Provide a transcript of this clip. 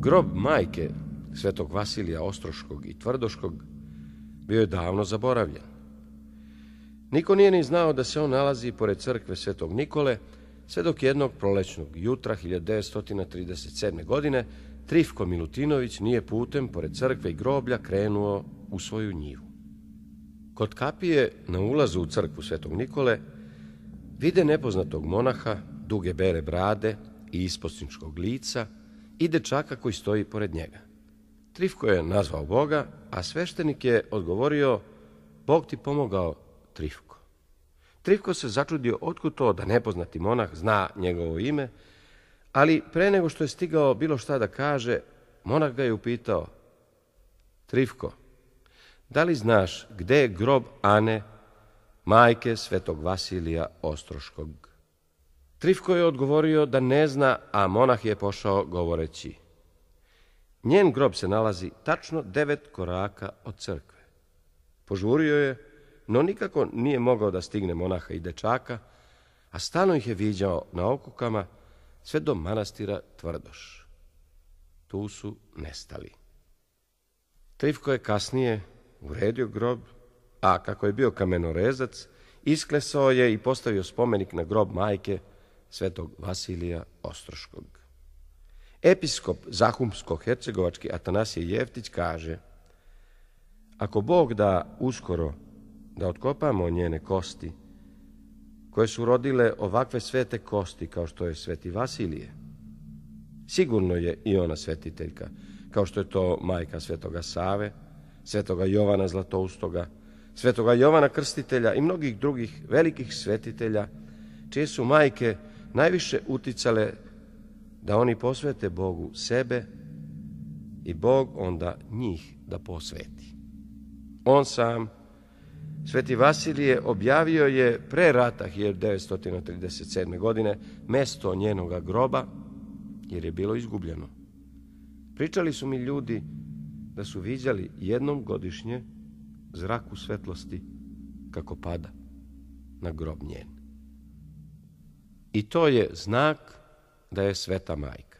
Grob majke svetog Vasilija Ostroškog i Tvrdoškog bio je davno zaboravljen. Niko nije ni znao da se on nalazi pored crkve svetog Nikole, sve dok jednog prolećnog jutra 1937. godine Trifko Milutinović nije putem pored crkve i groblja krenuo u svoju njivu. Kod kapije na ulazu u crkvu svetog Nikole vide nepoznatog monaha, duge bele brade i isposničkog lica i dečaka koji stoji pored njega. Trifko je nazvao Boga, a sveštenik je odgovorio: Bog ti pomogao, Trifko. Trifko se začudio otkud to da nepoznati monah zna njegovo ime, ali pre nego što je stigao bilo šta da kaže, monah ga je upitao: Trifko, da li znaš gde je grob Ane, majke svetog Vasilija Ostroškog? Trifko je odgovorio da ne zna, a monah je pošao govoreći: Njen grob se nalazi tačno 9 koraka od crkve. Požurio je, no nikako nije mogao da stigne monaha i dečaka, a stalno ih je viđao na okukama sve do manastira Tvrdoš. Tu su nestali. Trifko je kasnije uredio grob, a kako je bio kamenorezac, isklesao je i postavio spomenik na grob majke svetog Vasilija Ostroškog. Episkop Zahumsko-hercegovački Atanasije Jeftić kaže: Ako Bog da uskoro da otkopamo njene kosti, koje su rodile ovakve svete kosti kao što je sveti Vasilije, sigurno je i ona svetiteljka, kao što je to majka svetoga Save, svetoga Jovana Zlatoustoga, svetoga Jovana Krstitelja i mnogih drugih velikih svetitelja, čije su majke najviše uticale da oni posvete Bogu sebe i Bog onda njih da posveti. On sam, sveti Vasilije, objavio je pre rata 1937. godine mesto njenoga groba, jer je bilo izgubljeno. Pričali su mi ljudi da su viđali jednom godišnje zraku svetlosti kako pada na grob njen. I to je znak da je sveta majka.